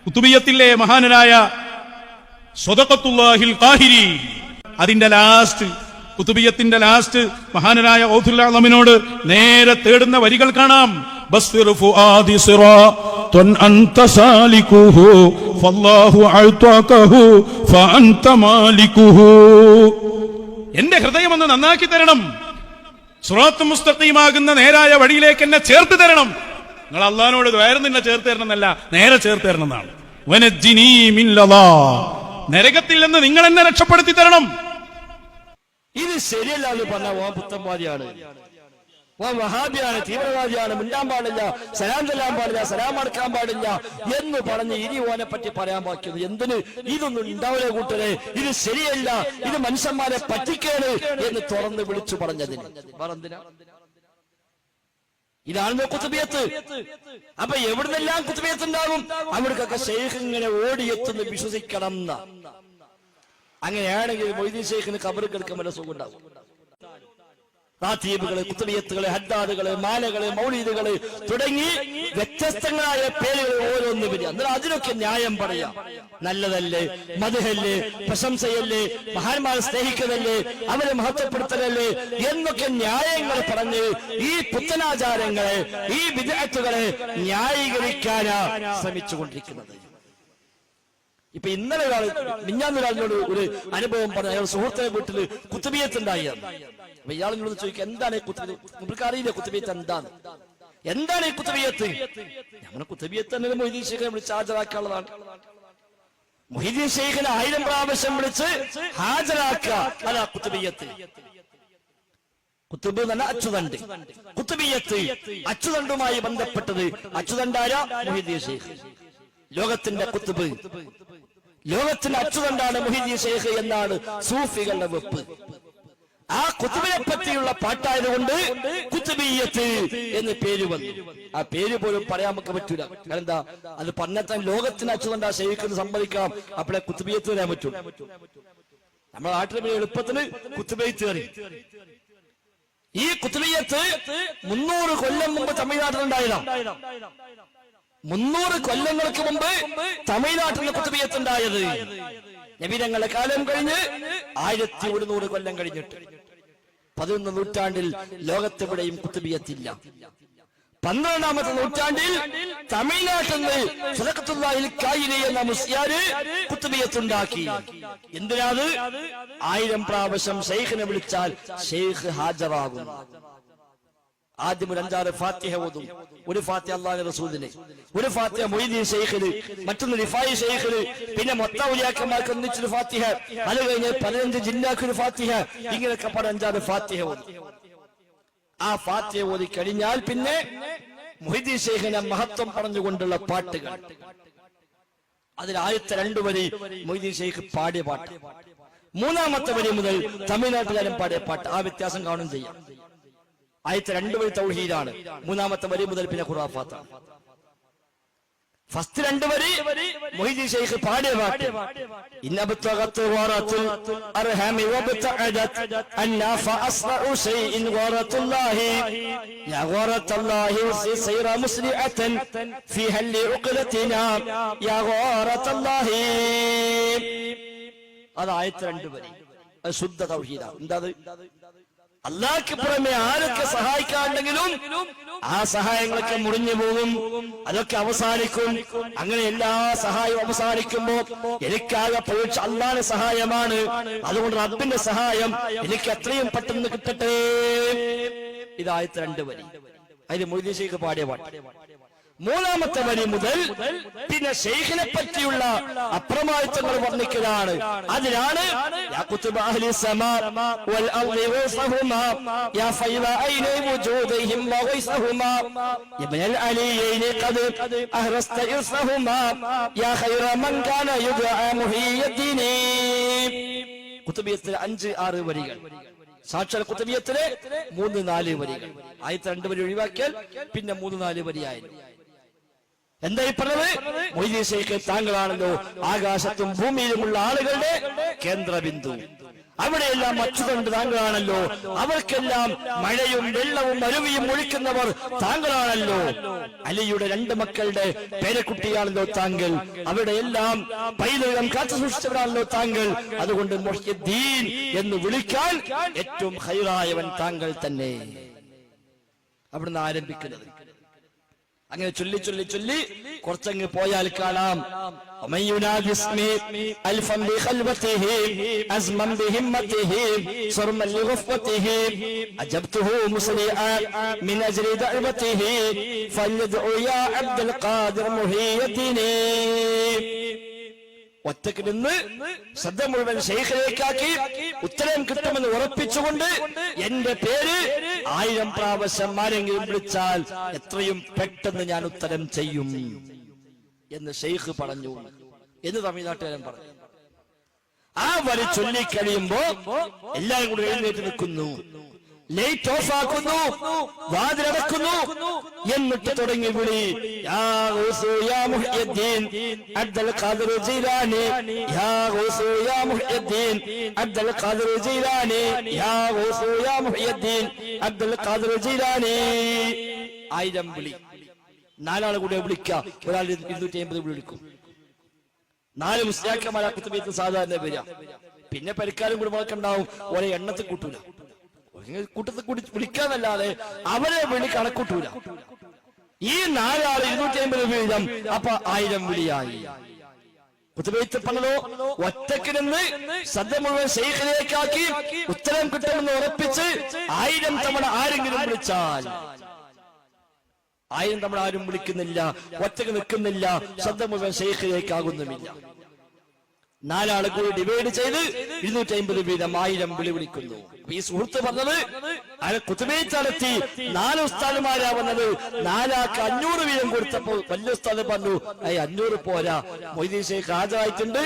കുതുബിയത്തിലെ മഹാനരായ സ്വദഖത്തുല്ലാഹിൽ ഖാഹിരി, അതിന്റെ last, കുതുബിയത്തിന്റെ last മഹാനരായ ഔദുൽ അഅ്ലമിനോട് നേരെ തേടുന്ന വരികൾ കാണാം. ബസ്ർ ഫുആദി സിറാതൻ അൻത സാലികുഹു ഫല്ലാഹു അഅതാകഹു ഫഅൻത മാലികുഹു. എന്റെ ഹൃദയം ഒന്ന് നന്നാക്കി തരണം, സിറാത്തുൽ മുസ്തഖീമാകുന്ന നേരായ വഴിയിലേക്ക് എന്നെ ചേർത്ത് തരണം. നിങ്ങൾ അള്ളാഹിനോട് വേറെ നിന്നെ ചേർത്ത് തരണം എന്നല്ല, നേരെ ചേർത്ത് തരണം എന്നാണ്. വനജ്ജിനീ മിൻ ലളാ, നരകത്തിൽ നിന്ന് നിങ്ങൾ എന്നെ രക്ഷപ്പെടുത്തി തരണം. ഇത് ശരിയല്ല എന്ന് പറഞ്ഞ ഓൻ പുത്തൻവാദിയാണ്, ഓൻ വഹാബിയാണ്, തീവ്രവാദിയാണ്, മിണ്ടാൻ പാടില്ല, സലാം ചെല്ലാൻ പാടില്ല, സലാം അടക്കാൻ പാടില്ല എന്ന് പറഞ്ഞ് ഇനി ഓനെ പറ്റി പറയാൻ ബാക്കിയത് എന്തിന്? ഇതൊന്നും ഉണ്ടാവില്ല കൂട്ടരെ, ഇത് ശരിയല്ല, ഇത് മനുഷ്യന്മാരെ പറ്റിക്കേണ് എന്ന് തുറന്ന് വിളിച്ചു പറഞ്ഞതിന് പറഞ്ഞില്ല. ഇതാണല്ലോ കുത്തുബിയത്ത്. അപ്പൊ എവിടുന്നെല്ലാം കുത്തുബിയത്ത് ഉണ്ടാകും? അവിടേക്കൊക്കെ ശൈഖ് ഇങ്ങനെ ഓടിയെത്തുന്നു വിശ്വസിക്കണം എന്ന. അങ്ങനെയാണെങ്കിൽ മൊയ്തീൻ ശൈഖിന് ഖബറിൽ കിടക്കാൻ വല്ല സുഖം ഉണ്ടാവും. റാത്തീബുകള്, കുത്തുബിയത്തുകള്, ഹദ്ദാദുകള്, മാലകള്, മൗലീദുകള് തുടങ്ങി വ്യത്യസ്തങ്ങളായ പേരുകൾ ഓരോന്ന് വരിക. എന്നാൽ അതിനൊക്കെ ന്യായം പറയാം. നല്ലതല്ലേ, മദ്ഹല്ലേ, പ്രശംസയല്ലേ, മഹാന്മാരെ സ്നേഹിക്കലല്ലേ, അവരെ മഹത്വപ്പെടുത്തലല്ലേ എന്നൊക്കെ ന്യായങ്ങൾ പറഞ്ഞ് ഈ പുത്തനാചാരങ്ങളെ, ഈ വിദ്അത്തുകളെ ന്യായീകരിക്കാനാ ശ്രമിച്ചുകൊണ്ടിരിക്കുന്നത്. ഇപ്പൊ ഇന്നലെ മിഞ്ഞാന്നൊരാളിനോട് ഒരു അനുഭവം പറഞ്ഞ അയാൾ സുഹൃത്തിനെ വീട്ടില് കുത്തുബിയത്ത് ഉണ്ടായി. അപ്പൊ ഇയാളിനോട് ചോദിക്കുക, എന്താണ് ഈ കുത്തുബിയത്ത്? നിങ്ങൾക്ക് അറിയില്ല കുത്തുബിയത്ത് എന്താണ് ഈ കുത്തുബിയത്ത്? നമ്മുടെ കുത്തുബിയത്ത് തന്നെ മൊയ്തീൻ ശൈഖിനെ വിളിച്ച് ഹാജരാക്കാനുള്ളതാണ്. മൊയ്തീൻ ശൈഖിനെ 1000 പ്രാവശ്യം വിളിച്ച് ഹാജരാക്കുക, അതാ കുത്തുബിയത്ത്. കുത്തുബ് തന്നെ അച്ചുതണ്ട്. കുത്തുബിയത്ത് അച്ചുതണ്ടുമായി ബന്ധപ്പെട്ടത്. അച്ചുതണ്ടായ മൊയ്തീൻ ശൈഖ്, ലോകത്തിന്റെ കുത്തുബ്, ലോകത്തിന്റെ അച്ചുതണ്ടാണ് മുഹീദ്ദീൻ ശൈഖ് എന്നാണ് സൂഫികളുടെ വെപ്പ്. ആ കുത്തുബിനെ പറ്റിയുള്ള പാട്ടായതുകൊണ്ട് കുത്തുബിയ്യത്ത് എന്ന് പേര് വന്നു. ആ പേര് പോലും പറയാൻ നമുക്ക് പറ്റൂല. കാരണം എന്താ? അത് പറഞ്ഞാൽ ലോകത്തിന് അച്ചുതണ്ടാ ശൈഖ് സമ്മതിക്കാം, അപ്പോഴേ കുത്തുബിയ്യത്ത് വരാൻ പറ്റൂ. നമ്മുടെ നാട്ടിലെ എളുപ്പത്തിന് കുത്തുബിയ്യത്ത് കയറി. ഈ കുത്തുബിയ്യത്ത് 300 കൊല്ലം മുമ്പ് തമിഴ്നാട്ടിലുണ്ടായതാണ്. 300 കൊല്ലങ്ങൾക്ക് മുമ്പ് തമിഴ്നാട്ടിലെ കുത്തുബിയത്ത് ഉണ്ടായത്. നബിതങ്ങളുടെ കാലം കഴിഞ്ഞ് 1100 കൊല്ലം കഴിഞ്ഞിട്ട് 11 നൂറ്റാണ്ടിൽ ലോകത്തെവിടെയും കുത്തുബിയത്തില്ല. 12ാമത്തെ നൂറ്റാണ്ടിൽ തമിഴ്നാട്ടിൽ നിന്ന് സ്വദഖത്തുല്ലാഹിൽ ഖാഹിരി എന്ന മുസ്ലിയാര് കുത്തുബിയത്തുണ്ടാക്കി. എന്തിനാത്? 1000 പ്രാവശ്യം ശൈഖിനെ വിളിച്ചാൽ ശൈഖ് ഹാജരാകും. ആദ്യം ഒരു 5-6 ഫാത്തിഹ ഓതും. ഒരു ഫാത്തിഹ അല്ലാഹുവിന്റെ റസൂലിന്, ഒരു ഫാത്തിഹ മൊയ്തീൻ ശൈഖിന്, മറ്റൊന്ന് റിഫായി ശൈഖിന്, പിന്നെ മൊത്തം ഔലിയാക്കന്മാർക്ക് ഒന്നിച്ചൊരു ഫാത്തിഹ, അത് കഴിഞ്ഞ് 15 ജിന്നാക്കൊരു ഫാത്തിഹ, ഇങ്ങനെയൊക്കെ 5-6 ഫാത്തിഹ ഓതും. ആ ഫാത്തിഹ ഓതി കഴിഞ്ഞാൽ പിന്നെ മൊയ്തീൻ ശൈഖിന്റെ മഹത്വം പറഞ്ഞുകൊണ്ടുള്ള പാട്ടുകൾ. അതിൽ ആദ്യത്തെ 2 വരി മൊയ്തീൻ ശൈഖ് പാടിയ പാട്ട്, 3ാമത്തെ വരി മുതൽ തമിഴ്നാട്ടുകാരൻ പാടിയ പാട്ട്. ആ വ്യത്യാസം കാണും ചെയ്യാം. ആദ്യത്തെ 2 വരി തൗഹീദാണ്, 3ാമത്തെ വരി മുതൽ പിന്നെ ഖുറാഫാത്താണ്. ഫസ്റ്റ് 2 വരി മൊയ്തീൻ ശൈഖ് പാടിയ പാട്ട്. ഇന്നബ്തഗത്തു വറത്തുൽ അർഹമി വബ്തഅദത് അന്നാ ഫഅസ്റഉ ശൈഇൻ വറത്തുല്ലാഹി യാ വറത്തുല്ലാഹി സൈറ മുസ്ലിഅതൻ ഫീ ഹല്ലി ഉഖലതിനാ യാ വറത്തുല്ലാഹി. അത് ആയത്തെ 2 വരി. അത് ശുദ്ധ തൗഹീദാണ്. എന്താ? അല്ലാഹ്ക്ക് പുറമെ ആരൊക്കെ സഹായിക്കാണ്ടെങ്കിലും ആ സഹായങ്ങളൊക്കെ മുറിഞ്ഞു പോകും, അതൊക്കെ അവസാനിക്കും. അങ്ങനെ എല്ലാ സഹായവും അവസാനിക്കുമ്പോ എനിക്കാകെ പ്രതീക്ഷ അല്ലാഹുവിന്റെ സഹായമാണ്. അതുകൊണ്ട് റബ്ബിന്റെ സഹായം എനിക്ക് എത്രയും പെട്ടെന്ന് കിട്ടട്ടെ. ഇതായത്തെ 2 വരി. അതിന് മൊയ്തീൻ ശൈഖ് പാടിയ പാട്ട്. 3ാമത്തെ വരി മുതൽ പിന്നെ ശൈഖിനെ പറ്റിയുള്ള അപ്രമാദിത്വങ്ങൾ വർണ്ണിക്കലാണ്. അതിലാണ് യാ കുതുബ അഹ്ലി സമാ വൽ അർളി വസഹുമാ യാ ഫൈദ ഐനി വജൂദിഹിം വഗൈസഹുമാ ഇബ്നുൽ അലിയൈനി ഖദ് അഹ്റസ്ത ഇർസഹുമാ യാ ഖൈറ മൻ കാന യുദ്ആ മുഹിയ്യദ്ദീൻ. കുതുബിയത്തിലെ 5-6 വരികൾ. സാക്ഷാൽ കുതുബിയത്തിലെ 3-4 വരികൾ. ആദ്യത്തെ 2 വരി ഒഴിവാക്കിയാൽ പിന്നെ 3-4 വരിയായി. എന്തായി പറഞ്ഞത്? മൊയ്തീൻ ശൈഖ് താങ്കളാണല്ലോ ആകാശത്തും ഭൂമിയിലുമുള്ള ആളുകളുടെ കേന്ദ്രബിന്ദു. അവിടെയെല്ലാം അച്ചുതണ്ട് താങ്കളാണല്ലോ, അവർക്കെല്ലാം മഴയും വെള്ളവും അരുവിയും ഒഴിക്കുന്നവർ താങ്കളാണല്ലോ. അലിയുടെ 2 മക്കളുടെ പേരക്കുട്ടിയാണല്ലോ താങ്കൾ, അവിടെയെല്ലാം പൈതൃകം കാത്തു സൂക്ഷിച്ചവരാണല്ലോ താങ്കൾ. അതുകൊണ്ട് മുഹ്യിദ്ദീൻ എന്ന് വിളിക്കാൻ ഏറ്റവും ഖൈറായവൻ താങ്കൾ തന്നെ. അവിടുന്ന് ആരംഭിക്കുന്നത്. അങ്ങനെ ചൊല്ലി ചൊല്ലി ചൊല്ലി കുറച്ചങ്ങ് പോയാൽ കാണാം, ഒറ്റക്ക് നിന്ന് ശ്രദ്ധ മുഴുവൻ ശൈഖിലേക്കാക്കി ഉത്തരം കിട്ടുമെന്ന് ഉറപ്പിച്ചുകൊണ്ട് എന്റെ പേര് 1000 പ്രാവശ്യം ആരെങ്കിലും വിളിച്ചാൽ എത്രയും പെട്ടെന്ന് ഞാൻ ഉത്തരം ചെയ്യും എന്ന് ശൈഖ് പറഞ്ഞു എന്ന് തമിഴ്നാട്ടുകാരൻ പറഞ്ഞു. ആ വരി ചൊല്ലിക്കഴിയുമ്പോ എല്ലാവരും കൂടി എഴുന്നേറ്റ് നിൽക്കുന്നു, ലൈറ്റ് ഓഫ് ആക്കുന്നു, വാതിലടക്കുന്നു. എന്നിട്ട് തുടങ്ങി വിളി, യാ ഗൗസു യാ മുഹ്യിദ്ദീൻ അബ്ദുൽ ഖാദിർ ജീലാനി, യാ ഗൗസു യാ മുഹ്യിദ്ദീൻ അബ്ദുൽ ഖാദിർ ജീലാനി, യാ ഗൗസു യാ മുഹ്യിദ്ദീൻ അബ്ദുൽ ഖാദിർ ജീലാനി. 1000 വിളി. 4 ആൾ കൂടെ വിളിക്കാം, ഒരാൾ 250 വിളിക്കും. 4 മുസ്ലിയാക്കന്മാർ ആ കുത്തുബിയത്ത് സാധാരണ വരിക. പിന്നെ പരിക്കാരും കുടുംബങ്ങളൊക്കെ ഉണ്ടാവും, ഒരേ എണ്ണത്തിൽ കൂട്ടൂല, കൂട്ടത്തിൽ കൂടി വിളിക്കാന്നല്ലാതെ അവരെ വിളി കണക്കൂട്ടൂല. ഈ 4 ആൾ 250 വീതം, അപ്പൊ 1000 വിളിയായി. കുത്തുബിയത്ത് പറഞ്ഞതോ ഒറ്റക്ക് നിന്ന് ശ്രദ്ധ മുഴുവൻ ശൈഖിലേക്കാക്കി ഉത്തരം കിട്ടുമെന്ന് ഉറപ്പിച്ച് 1000 തവണ ആരെങ്കിലും വിളിച്ചാൽ, 1000 തവണ ആരും വിളിക്കുന്നില്ല, ഒറ്റക്ക് നിൽക്കുന്നില്ല, ശ്രദ്ധ മുഴുവൻ ശൈഖിലേക്കാകുന്നുമില്ല. 4 ആൾ കൂടി ഡിവൈഡ് ചെയ്ത് 250 വീതം 1000 വിളി വിളിക്കുന്നു. ഈ സുഹൃത്ത് പറഞ്ഞത് കുത്തുബിയത്ത് നടത്തി 4 ഉസ്താദുമാരാ വന്നത്, 4 ആൾക്ക് 500 വീതം കൊടുത്തപ്പോൾ വലിയ ഉസ്താദ് പറഞ്ഞു, 500 പോരാ, മൊയ്തീൻ ശൈഖ് ഹാജരായിട്ടുണ്ട്,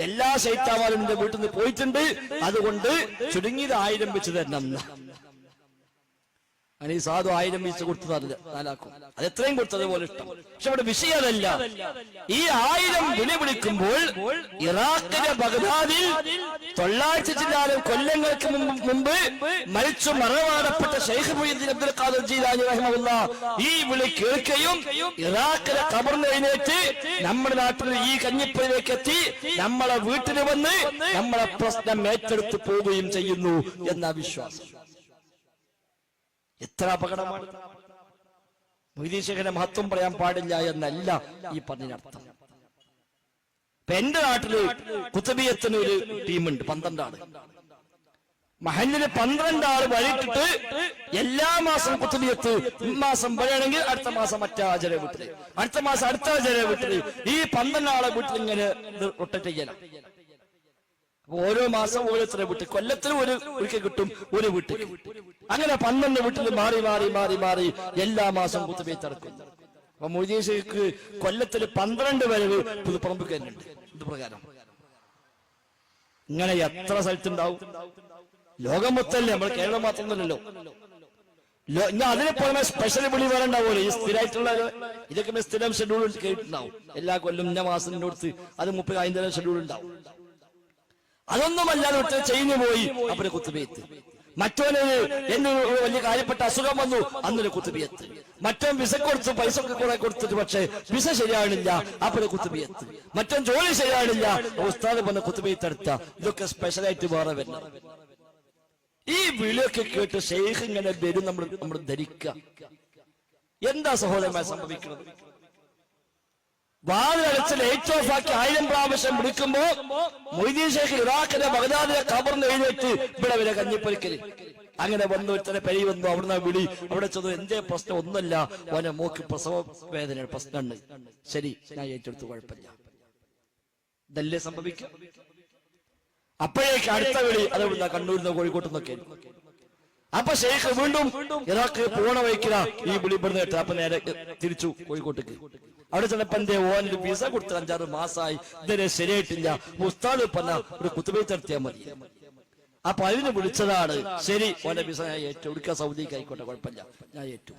എല്ലാ ശൈത്താന്മാരും എന്റെ വീട്ടിൽ നിന്ന് പോയിട്ടുണ്ട്, അതുകൊണ്ട് ചുരുങ്ങിയത് 1000 വെച്ച് തരണം. അങ്ങനെ ഈ സാധു 1000 വീഴ്ച കൊടുത്തതല്ല 4 ആക്കും, അത് എത്രയും കൊടുത്തതുപോലെ ഇഷ്ടം. പക്ഷെ അവിടെ വിഷയം അതല്ല. ഈ 1000 വിളി വിളിക്കുമ്പോൾ ഇറാഖിലെ ബഗ്ദാദിൽ 900 കൊല്ലങ്ങൾക്ക് മുമ്പ് മരിച്ചു മറവാടപ്പെട്ട ശൈഖ് മുഈനുദ്ദീൻ അബ്ദുൽ ഖാദിർ ജീലാനി റഹിമഹുല്ലാഹ് ഈ വിളി കേൾക്കുകയും ഇറാഖിലെ ഖബറിൽ എഴുന്നേറ്റ് നമ്മുടെ നാട്ടിൽ ഈ കഞ്ഞിപ്പുരയിലേക്ക് എത്തി നമ്മളെ വീട്ടിൽ വന്ന് നമ്മളെ പ്രശ്നം ഏറ്റെടുത്ത് പോവുകയും ചെയ്യുന്നു എന്ന വിശ്വാസം. എത്ര അപകടമാണ്! മൊയ്തീൻ ശൈഖിന്റെ മഹത്വം പറയാൻ പാടില്ല എന്നല്ല ഈ പറഞ്ഞതിനർത്ഥം. ഇപ്പൊ എന്റെ നാട്ടില് കുത്തുബിയത്തിന് ഒരു ടീമുണ്ട്, 12 ആള്. മഹല്ലില് 12 ആള് വഴിയിട്ടിട്ട് എല്ലാ മാസം കുത്തുബിയത്ത്, ഈ മാസം വഴിയാണെങ്കിൽ അടുത്ത മാസം മറ്റേ ആചാര്യ വീട്ടില്, അടുത്ത മാസം അടുത്ത ആചാര്യ വീട്ടില്, ഈ 12 ആളെ വീട്ടിൽ ഇങ്ങനെ റൊട്ടേറ്റ് ചെയ്യണം. ഓരോ മാസം ഓരോരുത്തരെ വീട്ടിൽ, കൊല്ലത്തിൽ ഒരിക്കൽ കിട്ടും ഒരു വീട്ടിൽ. അങ്ങനെ 12 വീട്ടിൽ മാറി മാറി മാറി മാറി എല്ലാ മാസം കുത്തുബിയത്ത് നടക്കുന്നു. അപ്പൊ മൊയ്തീൻ ശൈഖ് കൊല്ലത്തിൽ 12 വരവ് പുതുപ്പറമ്പ് കയറുന്നുണ്ട്. ഇത് പ്രകാരം ഇങ്ങനെ എത്ര സ്ഥലത്തുണ്ടാവും? ലോകം മൊത്തമല്ലേ, നമ്മൾ കേരളം മാത്രമൊന്നുമല്ലല്ലോ. ഞാൻ അതിനെ പുറമെ സ്പെഷ്യൽ വിളി വേറെ ഉണ്ടാവുമല്ലോ. ഈ സ്ഥിരമായിട്ടുള്ള ഇതൊക്കെ സ്ഥിരം ഷെഡ്യൂൾ കേട്ടിട്ടുണ്ടാവും. എല്ലാ കൊല്ലം ഇന്ന മാസം കൊടുത്ത് അത് 30 അതിന്റെ ഷെഡ്യൂൾ ഉണ്ടാവും. അതൊന്നുമല്ലാതെ ഒറ്റ ചെയ്തു പോയി, അപ്പനെ കുത്തുബിയത്ത്. മറ്റോന് എന്നൊരു വലിയ കാര്യപ്പെട്ട അസുഖം വന്നു, അന്നൊരു കുത്തുബിയത്ത്. മറ്റോ വിസ കൊടുത്തു, പൈസ ഒക്കെ കുറെ കൊടുത്തിട്ട് പക്ഷെ വിസ ശരിയാണില്ല, അപ്പനെ കുത്തുബിയത്ത്. മറ്റോ ജോലി ശരിയാണില്ല, ഉസ്താദ് പറഞ്ഞ കുത്തുബിയത്ത് എടുത്ത. ഇതൊക്കെ സ്പെഷ്യലായിട്ട് വേറെ വരണം. ഈ വിളിയൊക്കെ കേട്ട് ശൈഖ് ഇങ്ങനെ വരും, നമ്മൾ ധരിക്കുക. എന്താ സഹോദരന്മാർ സംഭവിക്കുന്നത്? വാതിലടച്ച് ലൈറ്റ് ഓഫ് ആക്കി 1000 പ്രാവശ്യം വിളിക്കുമ്പോ മൊയ്തീൻ ശൈഖ് ഇറാഖിലെ ബഗ്ദാദിലെ ഖബറിന് എഴുന്നേറ്റ് ഇവിടെ വരെ കഞ്ഞിപ്പൊരിക്കല്. അങ്ങനെ വന്നു, ഒരുത്തനെ പെരി വന്നു, അവിടുന്ന് വിളി. അവിടെ ചെന്നു, എന്തേ പ്രശ്നം? ഒന്നല്ല, ഓനെ മോക്ക് പ്രസവ വേദനയുടെ പ്രശ്നമുണ്ട്. ശരി, ഞാൻ ഏറ്റെടുത്ത്, കുഴപ്പമില്ല. ഇതല്ലേ സംഭവിക്കും? അപ്പോഴേക്ക് അടുത്ത വിളി അതെവിടുന്ന, കണ്ണൂരിന്നോ കോഴിക്കോട്ടുന്നൊക്കെ. അപ്പൊ ശൈഖ് വീണ്ടും ഇറാഖ് പോണ വയ്ക്കുക, ഈ വിളി ഇവിടുന്ന് കേട്ട. അപ്പൊ നേരെ തിരിച്ചു കോഴിക്കോട്ടേക്ക്. അവിടെ ചിലപ്പോ എന്റെ ഓനൊരു വിസ കൊടുത്ത് 5-6 മാസമായി, ഇതുവരെ ശരിയായിട്ടില്ല. ഉസ്താദ് പറഞ്ഞ ഒരു കുത്തുബിയത്ത് നടത്തിയാൽ മതി. അപ്പൊ അതിന് വിളിച്ചതാണ്. ശരി, ഓന്റെ വിസ ഞാൻ ഏറ്റു, എടുക്കുക, സൗദിക്ക് ആയിക്കോട്ടെ, കുഴപ്പമില്ല, ഞാൻ ഏറ്റു.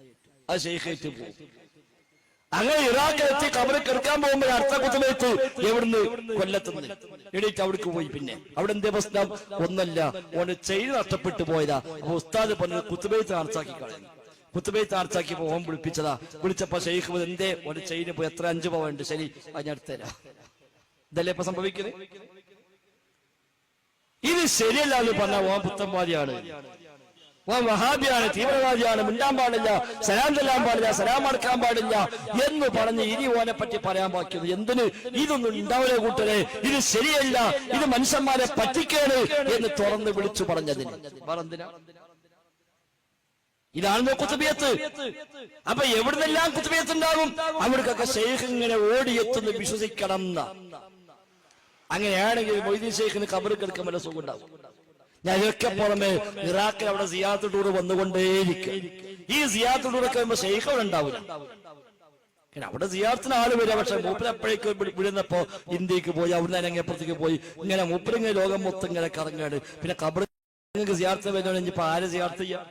അത് ശൈഖ് ഏറ്റു പോകും. അങ്ങനെ ഇറാഖിലെത്തി കബറ് കിടക്കാൻ പോകുമ്പോൾ അടുത്ത കുത്തുബയത്ത് എവിടുന്ന് കൊല്ലത്തുനിന്ന് എണീറ്റ് അവിടേക്ക് പോയി. പിന്നെ അവിടെ എന്തേ പ്രശ്നം? ഒന്നല്ല, ഓന് ചെയിൻ നഷ്ടപ്പെട്ടു പോയതാ. അപ്പൊ ഉസ്താദ് പറഞ്ഞത് കുത്തുബയത്ത് ആർച്ചാക്കി കളയുന്നു. കുത്തുബയത്ത് ആർച്ചാക്കി പോകാൻ വിളിപ്പിച്ചതാ. വിളിച്ചപ്പോ ഷെയ്ഖ് എന്തേ ഒരു ചെയിന് പോയി എത്ര 5 പവനുണ്ട്? ശരി, അതിനടുത്തരാ. ഇതല്ലേ ഇപ്പൊ സംഭവിക്കുന്നത്? ഇത് ശരിയല്ല എന്ന് പറഞ്ഞ ഓൻ പുത്തൻവാദിയാണ്, ഓൻ വഹാബിയാണ്, തീവ്രവാദിയാണ്, മിണ്ടാൻ പാടില്ല, സലാം ചെല്ലാൻ പാടില്ല, സലാം അടക്കാൻ പാടില്ല എന്ന് പറഞ്ഞ് ഇനി ഓനെ പറ്റി പറയാൻ ബാക്കിയത് എന്തിന്? ഇതൊന്നും ഉണ്ടാവില്ല കൂട്ടരെ, ഇത് ശരിയല്ല, ഇത് മനുഷ്യന്മാരെ പറ്റിക്കാണ് എന്ന് തുറന്ന് വിളിച്ചു പറഞ്ഞതിന്. പറഞ്ഞെന്തിനാ? ഇതാണല്ലോ കുത്തുബിയത്ത്. അപ്പൊ എവിടുന്നെല്ലാം കുത്തുബിയത്ത് ഉണ്ടാകും? അവിടേക്കൊക്കെ ശൈഖ് ഇങ്ങനെ ഓടിയെത്തുന്നു വിശ്വസിക്കണം എന്ന. അങ്ങനെയാണെങ്കിൽ മൊയ്തീൻ ശൈഖിന് ഖബർ കിടക്കാൻ വല്ല സുഖം ഉണ്ടാവും. ഞാൻ ഇതൊക്കെ പുറമെ ഇറാഖിൽ അവിടെ സിയാറത്ത് ടൂർ വന്നുകൊണ്ടേയിരിക്കും. ഈ സിയാറത്ത് ടൂറൊക്കെ വരുമ്പോ ശൈഖ് അവിടെ ഉണ്ടാവില്ല. അവിടെ സിയാറത്തിന് ആള് വരിക, പക്ഷെ മൂപ്പരപ്പോഴേക്ക് വിടുന്നപ്പോ ഇന്ത്യക്ക് പോയി, അവിടുന്ന് അങ്ങേപ്പുറത്തേക്ക് പോയി, ഇങ്ങനെ മൂപ്പരിങ്ങനെ ലോകം മൊത്തം ഇങ്ങനെ കറങ്ങാണ്. പിന്നെ ഖബർ സിയാറത്ത് വരുന്നോണ്ട് ഇനിയിപ്പോ ആര് സിയാറത്ത് ചെയ്യാം?